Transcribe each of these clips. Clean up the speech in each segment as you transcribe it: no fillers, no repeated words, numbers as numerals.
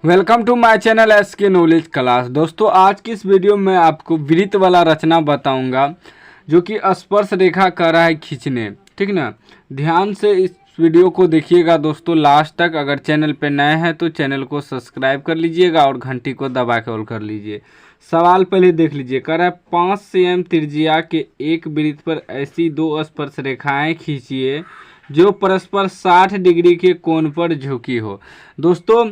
Welcome to my channel SK knowledge class. दोस्तों आज की इस वीडियो में आपको वृत्त वाला रचना बताऊंगा जो कि स्पर्श रेखा कर रहा है खींचने। ठीक ना, ध्यान से इस वीडियो को देखिएगा दोस्तों लास्ट तक। अगर चैनल पे नए हैं तो चैनल को सब्सक्राइब कर लीजिएगा और घंटी को दबा के ऑल कर लीजिए। सवाल पहले देख लीजिए। कह रहा है 5 cm त्रिज्या के एक वृत्त पर ऐसी दो स्पर्श रेखाएं खींचिए जो परस्पर 60 डिग्री के कोण पर झुकी हो। दोस्तों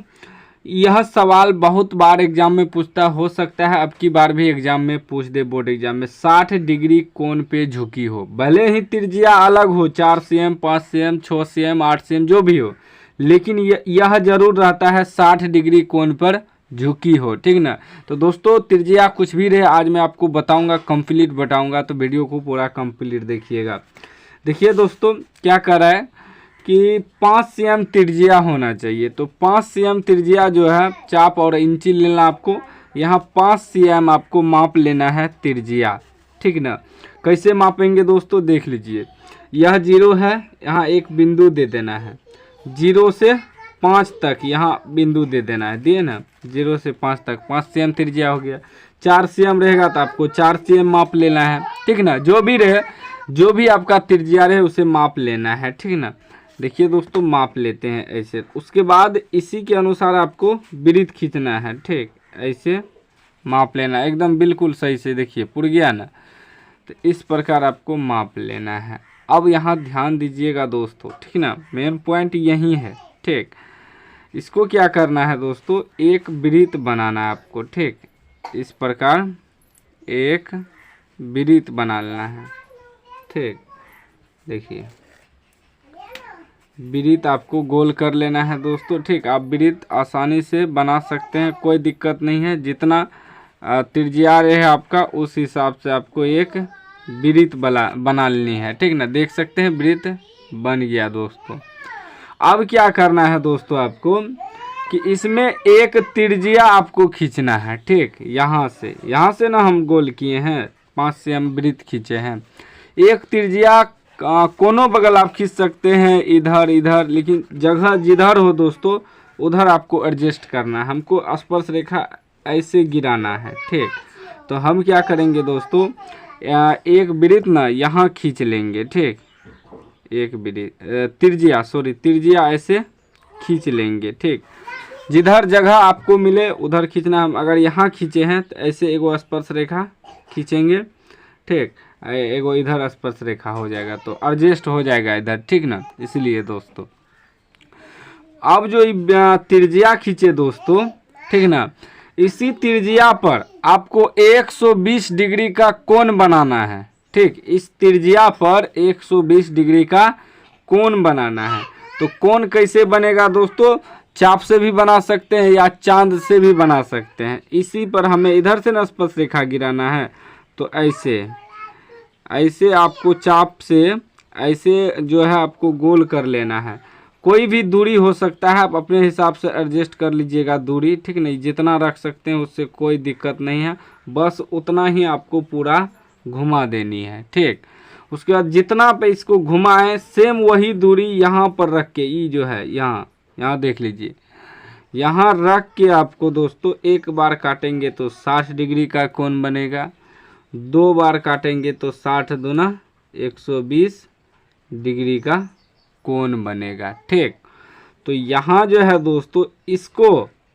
यह सवाल बहुत बार एग्जाम में पूछता हो सकता है, अब की बार भी एग्जाम में पूछ दे बोर्ड एग्जाम में। 60 डिग्री कोण पे झुकी हो, भले ही त्रिज्या अलग हो 4 cm 5 cm 6 cm 8 cm जो भी हो, लेकिन यह जरूर रहता है 60 डिग्री कोण पर झुकी हो। ठीक ना, तो दोस्तों त्रिज्या कुछ भी रहे आज मैं आपको बताऊंगा, कंप्लीट बताऊंगा, तो वीडियो को पूरा कंप्लीट देखिएगा। देखिए दोस्तों क्या कर रहा है कि 5 cm त्रिज्या होना चाहिए, तो 5 cm त्रिज्या जो है चाप और इंची लेना आपको। यहाँ 5 cm आपको माप लेना है त्रिज्या। ठीक ना, कैसे मापेंगे दोस्तों देख लीजिए। यह 0 है, यहाँ एक बिंदु दे देना है। 0 से 5 तक यहाँ बिंदु दे देना है, दिए ना। 0 से 5 तक 5 cm त्रिज्या हो गया। 4 cm रहेगा तो आपको 4 cm माप लेना है। ठीक ना, जो भी रहे, जो भी आपका त्रिज्या रहे उसे माप लेना है। ठीक ना, देखिए दोस्तों माप लेते हैं ऐसे। उसके बाद इसी के अनुसार आपको वृत्त खींचना है। ठीक, ऐसे माप लेना है एकदम बिल्कुल सही से। देखिए पुर गया ना, तो इस प्रकार आपको माप लेना है। अब यहाँ ध्यान दीजिएगा दोस्तों, ठीक ना, मेन पॉइंट यही है। ठीक, इसको क्या करना है दोस्तों, एक वृत्त बनाना है आपको। ठीक, इस प्रकार एक वृत्त बना लेना है। ठीक, देखिए वृत्त आपको गोल कर लेना है दोस्तों। ठीक, आप वृत्त आसानी से बना सकते हैं, कोई दिक्कत नहीं है। जितना त्रिज्या रहे आपका उस हिसाब से आपको एक वृत्त बना लेनी है। ठीक ना, देख सकते हैं वृत्त बन गया दोस्तों। अब क्या करना है दोस्तों आपको कि इसमें एक त्रिज्या आपको खींचना है। ठीक, यहाँ से ना हम गोल किए हैं, 5 cm वृत्त खींचे हैं। एक त्रिज्या कोनो बगल आप खींच सकते हैं, इधर इधर, लेकिन जगह जिधर हो दोस्तों उधर आपको एडजस्ट करना है। हमको स्पर्श रेखा ऐसे गिराना है। ठीक, तो हम क्या करेंगे दोस्तों, एक वृत्त ना यहाँ खींच लेंगे। ठीक, एक वृत्त त्रिज्या ऐसे खींच लेंगे। ठीक, जिधर जगह आपको मिले उधर खींचना। हम अगर यहाँ खींचे हैं तो ऐसे एगो स्पर्श रेखा खींचेंगे। ठीक, एगो इधर स्पर्श रेखा हो जाएगा तो एडजस्ट हो जाएगा इधर। ठीक ना, इसलिए दोस्तों अब जो त्रिज्या खींचे दोस्तों, ठीक ना, इसी त्रिज्या पर आपको 120 डिग्री का कोण बनाना है। ठीक, इस त्रिज्या पर 120 डिग्री का कोण बनाना है। तो कोण कैसे बनेगा दोस्तों, चाप से भी बना सकते हैं या चांद से भी बना सकते हैं। इसी पर हमें इधर से ना स्पर्श रेखा गिराना है, तो ऐसे आपको चाप से ऐसे जो है आपको गोल कर लेना है। कोई भी दूरी हो सकता है, आप अपने हिसाब से एडजस्ट कर लीजिएगा दूरी। ठीक नहीं, जितना रख सकते हैं उससे कोई दिक्कत नहीं है, बस उतना ही आपको पूरा घुमा देनी है। ठीक, उसके बाद जितना पे इसको घुमाएं सेम वही दूरी यहाँ पर रख के, ये जो है यहाँ देख लीजिए, यहाँ रख के आपको दोस्तों एक बार काटेंगे तो 60 डिग्री का कोण बनेगा। 2 बार काटेंगे तो 60 दूना 120 डिग्री का कोण बनेगा। ठीक, तो यहाँ जो है दोस्तों इसको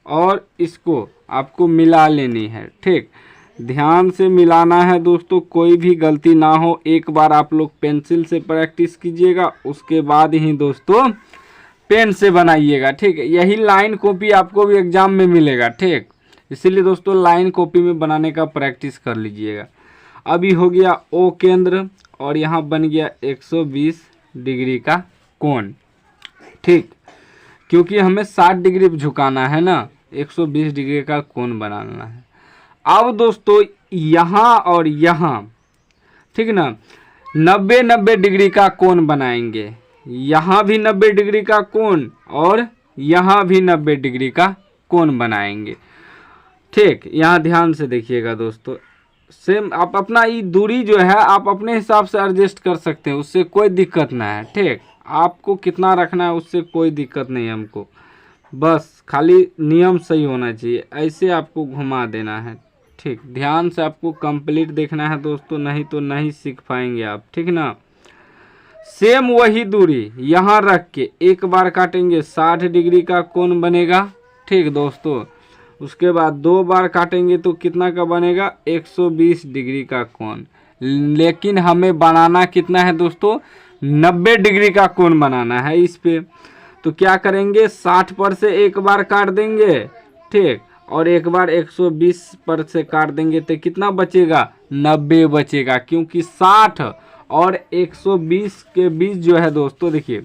और इसको आपको मिला लेनी है। ठीक, ध्यान से मिलाना है दोस्तों, कोई भी गलती ना हो। एक बार आप लोग पेंसिल से प्रैक्टिस कीजिएगा, उसके बाद ही दोस्तों पेन से बनाइएगा। ठीक, यही लाइन कॉपी आपको भी एग्जाम में मिलेगा। ठीक, इसीलिए दोस्तों लाइन कॉपी में बनाने का प्रैक्टिस कर लीजिएगा। अभी हो गया ओ केंद्र और यहाँ बन गया 120 डिग्री का कोण। ठीक, क्योंकि हमें 60 डिग्री झुकाना है ना, 120 डिग्री का कोण बनाना है। अब दोस्तों यहाँ और यहाँ, ठीक ना, 90 डिग्री का कोण बनाएंगे। यहाँ भी 90 डिग्री का कोण और यहाँ भी 90 डिग्री का कोण बनाएंगे। ठीक, यहाँ ध्यान से देखिएगा दोस्तों, सेम आप अपना ये दूरी जो है आप अपने हिसाब से एडजस्ट कर सकते हैं, उससे कोई दिक्कत ना है। ठीक, आपको कितना रखना है उससे कोई दिक्कत नहीं है हमको, बस खाली नियम सही होना चाहिए, ऐसे आपको घुमा देना है। ठीक, ध्यान से आपको कंप्लीट देखना है दोस्तों, नहीं तो नहीं सीख पाएंगे आप। ठीक ना। सेम वही दूरी यहाँ रख के एक बार काटेंगे 60 डिग्री का कोण बनेगा। ठीक दोस्तों, उसके बाद 2 बार काटेंगे तो कितना का बनेगा, 120 डिग्री का कोण। लेकिन हमें बनाना कितना है दोस्तों, 90 डिग्री का कोण बनाना है इस पे। तो क्या करेंगे, 60 पर से एक बार काट देंगे। ठीक, और एक बार 120 पर से काट देंगे तो कितना बचेगा, 90 बचेगा। क्योंकि 60 और 120 के बीच जो है दोस्तों, देखिए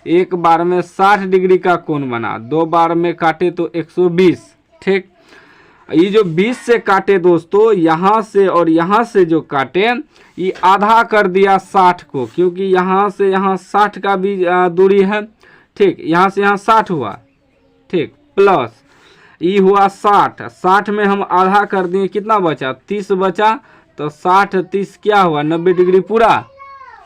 एक बार में 60 डिग्री का कोण बना, 2 बार में काटे तो 120। ठीक, ये जो 20 से काटे दोस्तों, यहाँ से और यहाँ से जो काटे, ये आधा कर दिया 60 को, क्योंकि यहाँ से यहाँ 60 का भी दूरी है। ठीक, यहाँ से यहाँ 60 हुआ। ठीक, प्लस ये हुआ 60, 60 में हम आधा कर दिए, कितना बचा, 30 बचा। तो 60 30 क्या हुआ, 90 डिग्री पूरा।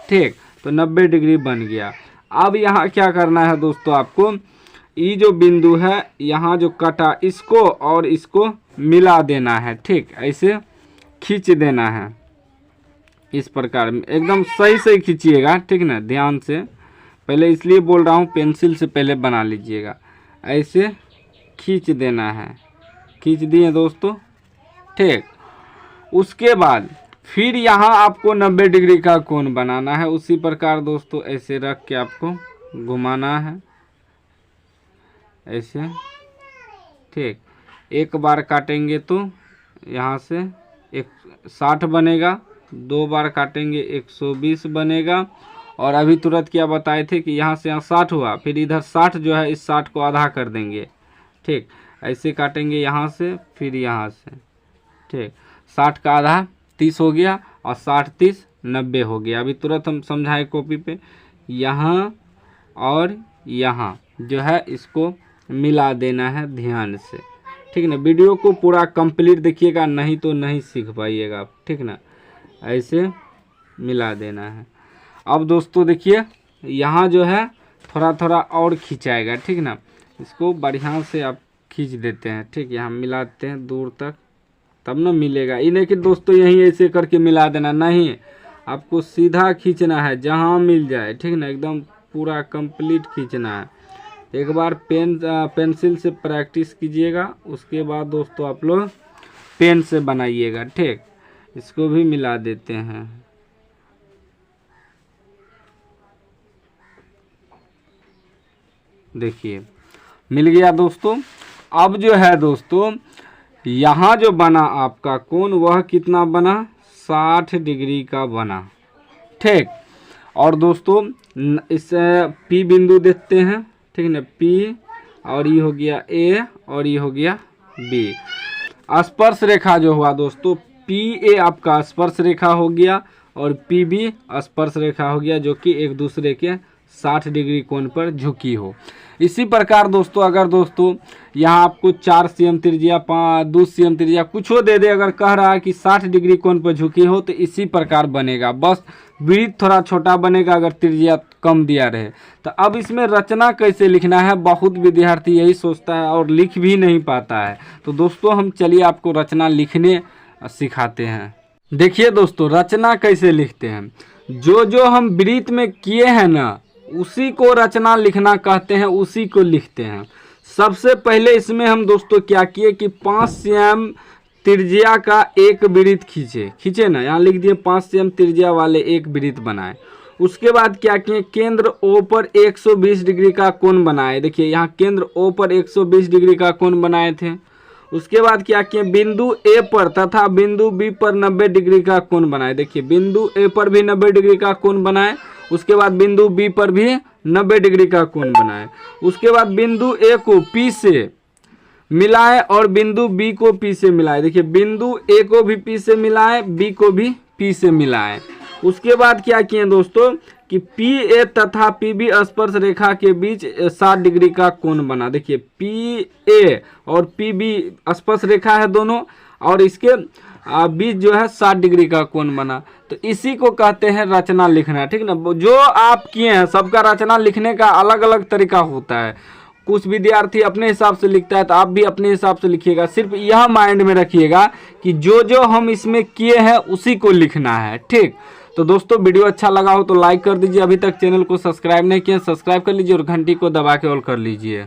ठीक, तो 90 डिग्री बन गया। अब यहाँ क्या करना है दोस्तों, आपको ये जो बिंदु है यहाँ जो कटा, इसको और इसको मिला देना है। ठीक, ऐसे खींच देना है इस प्रकार में, एकदम सही से खींचिएगा। ठीक ना, ध्यान से, पहले इसलिए बोल रहा हूँ पेंसिल से पहले बना लीजिएगा। ऐसे खींच देना है, खींच दिए दोस्तों। ठीक, उसके बाद फिर यहाँ आपको 90 डिग्री का कोण बनाना है। उसी प्रकार दोस्तों ऐसे रख के आपको घुमाना है ऐसे। ठीक, एक बार काटेंगे तो यहाँ से 60 बनेगा, 2 बार काटेंगे 120 बनेगा। और अभी तुरंत क्या बताए थे कि यहाँ से यहाँ 60 हुआ, फिर इधर 60 जो है, इस 60 को आधा कर देंगे। ठीक, ऐसे काटेंगे यहाँ से, फिर यहाँ से। ठीक, 60 का आधा 30 हो गया, और 60 30 90 हो गया। अभी तुरंत हम समझाए कॉपी पे, यहाँ और यहाँ जो है इसको मिला देना है ध्यान से। ठीक ना, वीडियो को पूरा कंप्लीट देखिएगा, नहीं तो नहीं सीख पाइएगा आप। ठीक ना, ऐसे मिला देना है। अब दोस्तों देखिए यहाँ जो है थोड़ा थोड़ा और खिंचाएगा। ठीक ना, इसको बढ़िया से आप खींच देते हैं। ठीक, यहाँ मिलाते हैं दूर तक, तब ना मिलेगा। ये नहीं कि दोस्तों यहीं ऐसे करके मिला देना, नहीं, आपको सीधा खींचना है जहाँ मिल जाए। ठीक ना, एकदम पूरा कंप्लीट खींचना है। एक बार पेंसिल से प्रैक्टिस कीजिएगा, उसके बाद दोस्तों आप लोग पेन से बनाइएगा। ठीक, इसको भी मिला देते हैं। देखिए मिल गया दोस्तों। अब जो है दोस्तों यहाँ जो बना आपका कोण, वह कितना बना, 60 डिग्री का बना। ठीक, और दोस्तों इस P बिंदु देखते हैं। ठीक ना, P, और ये हो गया A, और ये हो गया B। स्पर्श रेखा जो हुआ दोस्तों, PA आपका स्पर्श रेखा हो गया, और PB स्पर्श रेखा हो गया, जो कि एक दूसरे के 60 डिग्री कोण पर झुकी हो। इसी प्रकार दोस्तों अगर दोस्तों यहाँ आपको 4 cm त्रिज्या 2 cm त्रिज्या कुछ हो दे दे, अगर कह रहा है कि 60 डिग्री कोण पर झुकी हो, तो इसी प्रकार बनेगा। बस वृत्त थोड़ा छोटा बनेगा अगर त्रिज्या कम दिया रहे। तो अब इसमें रचना कैसे लिखना है, बहुत विद्यार्थी यही सोचता है और लिख भी नहीं पाता है। तो दोस्तों हम चलिए आपको रचना लिखने सिखाते हैं। देखिए दोस्तों रचना कैसे लिखते हैं, जो हम वृत्त में किए हैं ना, उसी को रचना लिखना कहते हैं, उसी को लिखते हैं। सबसे पहले इसमें हम दोस्तों क्या किए कि 5 cm त्रिज्या का एक वृत्त खींचे ना, यहाँ लिख दिए 5 cm त्रिज्या वाले एक वृत्त बनाए। उसके बाद क्या किए, केंद्र O पर 120 डिग्री का कोण बनाए। देखिए यहाँ केंद्र O पर 120 डिग्री का कोण बनाए थे। उसके बाद क्या किए, बिंदु A पर तथा बिंदु B पर 90 डिग्री का कोण बनाए। देखिए बिंदु A पर भी 90 डिग्री का कोण बनाए, उसके बाद बिंदु B पर भी 90 डिग्री का कोण बनाए। उसके बाद बिंदु A को P से मिलाए और बिंदु B को P से मिलाए। देखिए बिंदु A को भी P से मिलाए, B को भी P से मिलाए। उसके बाद क्या किए दोस्तों कि PA तथा PB स्पर्श रेखा के बीच 60 डिग्री का कोण बना। देखिए PA और PB स्पर्श रेखा है दोनों, और इसके बीच जो है 60 डिग्री का कोण बना। तो इसी को कहते हैं रचना लिखना। ठीक ना, जो आप किए हैं सबका रचना लिखने का अलग अलग तरीका होता है। कुछ विद्यार्थी अपने हिसाब से लिखता है, तो आप भी अपने हिसाब से लिखिएगा। सिर्फ यह माइंड में रखिएगा कि जो जो हम इसमें किए हैं उसी को लिखना है, ठीक। तो दोस्तों वीडियो अच्छा लगा हो तो लाइक कर दीजिए, अभी तक चैनल को सब्सक्राइब नहीं किया सब्सक्राइब कर लीजिए और घंटी को दबा के ऑल कर लीजिए।